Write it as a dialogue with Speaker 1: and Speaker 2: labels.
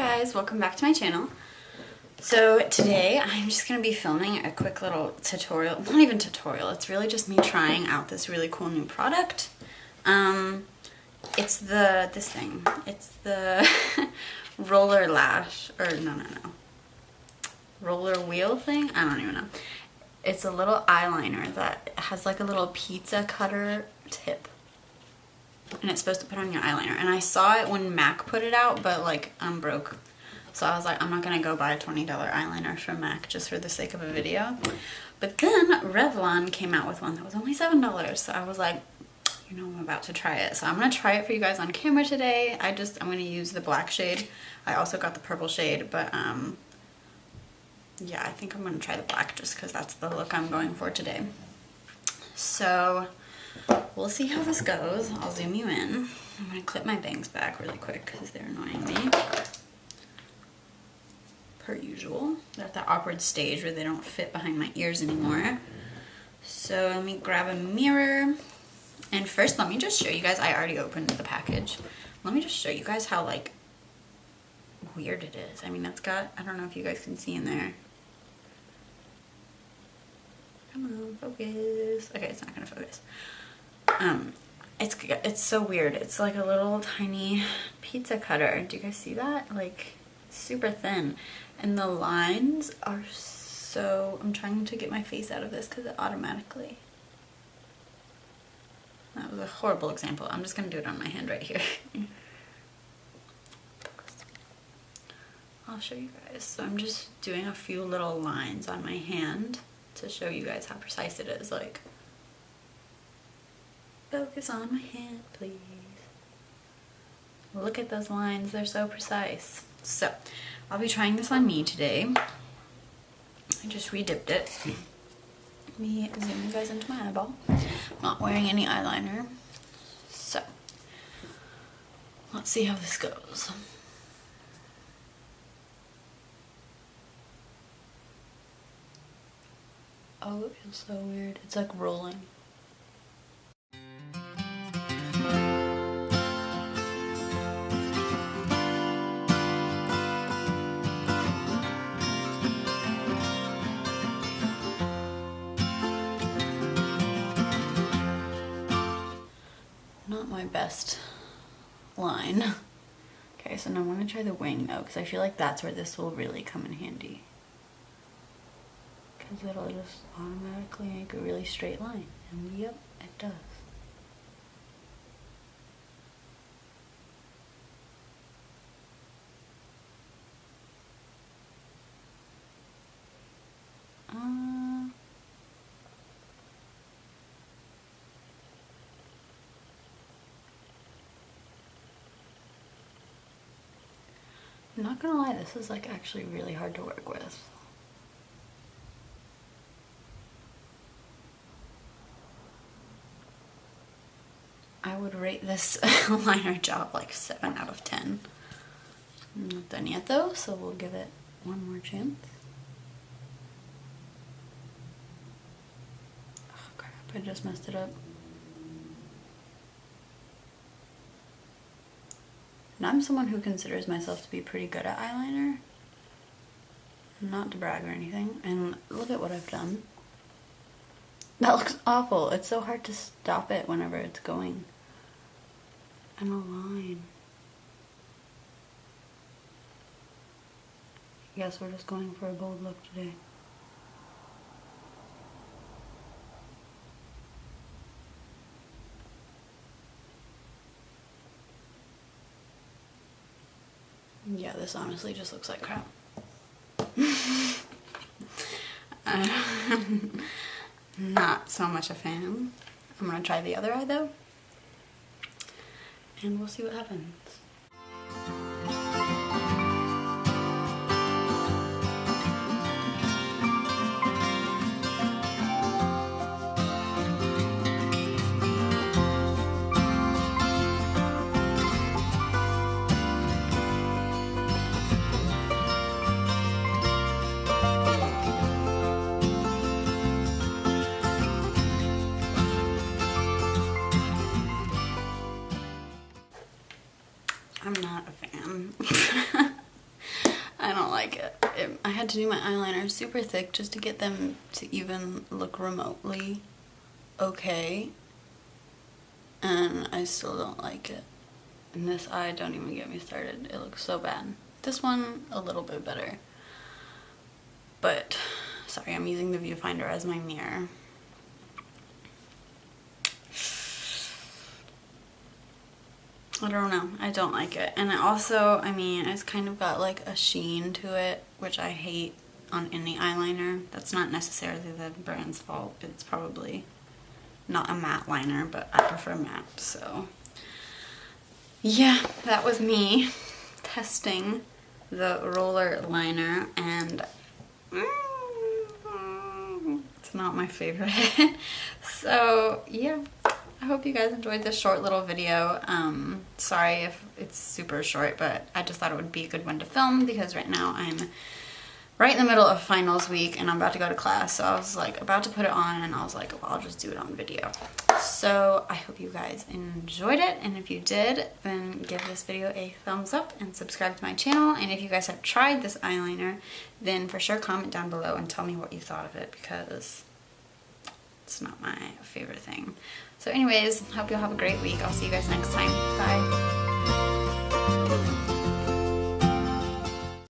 Speaker 1: guys, welcome back to my channel. So today I'm just going to be filming a quick little tutorial, not even tutorial, it's really just me trying out this really cool new product. It's the roller lash, or no, roller wheel thing, I don't even know. It's a little eyeliner that has like a little pizza cutter tip. And it's supposed to put on your eyeliner. And I saw it when MAC put it out, but like I'm broke. So I was like, I'm not gonna go buy a $20 eyeliner from MAC just for the sake of a video. But then Revlon came out with one that was only $7. So I was like, you know, I'm about to try it. So I'm gonna try it for you guys on camera today. I'm gonna use the black shade. I also got the purple shade, but yeah, I think I'm gonna try the black just because that's the look I'm going for today. So we'll see how this goes. I'll zoom you in. I'm gonna clip my bangs back really quick because they're annoying me. Per usual. They're at that awkward stage where they don't fit behind my ears anymore. So let me grab a mirror. And first, let me just show you guys, I already opened the package. Let me just show you guys how like weird it is. I mean, it's got, I don't know if you guys can see in there. Come on, focus. Okay, it's not gonna focus. It's so weird. It's like a little tiny pizza cutter. Do you guys see that? Like super thin. And the lines are so, I'm trying to get my face out of this because it automatically, that was a horrible example. I'm just gonna do it on my hand right here. I'll show you guys. So I'm just doing a few little lines on my hand to show you guys how precise it is. Like, focus on my hand, please. Look at those lines, they're so precise. So, I'll be trying this on me today. I just re-dipped it. Let me zoom you guys into my eyeball. I'm not wearing any eyeliner. So, let's see how this goes. Oh, it feels so weird. It's like rolling. Not my best line. Okay, so now I'm gonna try the wing though, because I feel like that's where this will really come in handy. Because it'll just automatically make a really straight line. And yep, it does. I'm not gonna lie, this is like actually really hard to work with. I would rate this liner job like 7 out of 10. I'm not done yet though, so we'll give it one more chance. Oh crap, I just messed it up. And I'm someone who considers myself to be pretty good at eyeliner. Not to brag or anything. And look at what I've done. That looks awful. It's so hard to stop it whenever it's going. And a line. I guess we're just going for a bold look today. Yeah, this honestly just looks like crap. Not so much a fan. I'm gonna try the other eye though, and we'll see what happens. had to do my eyeliner super thick just to get them to even look remotely okay. And I still don't like it. And this eye, don't even get me started. It looks so bad. This one, a little bit better. But, sorry, I'm using the viewfinder as my mirror. I don't know. I don't like it. And also, I mean, it's kind of got like a sheen to it, which I hate on any eyeliner. That's not necessarily the brand's fault. It's probably not a matte liner, but I prefer matte, so yeah, that was me testing the roller liner, and it's not my favorite. So yeah, I hope you guys enjoyed this short little video. Sorry if it's super short, but I just thought it would be a good one to film because right now I'm right in the middle of finals week and I'm about to go to class, so I was like about to put it on and I was like, well, I'll just do it on video. So I hope you guys enjoyed it, and if you did, then give this video a thumbs up and subscribe to my channel. And if you guys have tried this eyeliner, then for sure comment down below and tell me what you thought of it, because it's not my favorite thing. So anyways, hope you'll have a great week. I'll see you guys next time. Bye.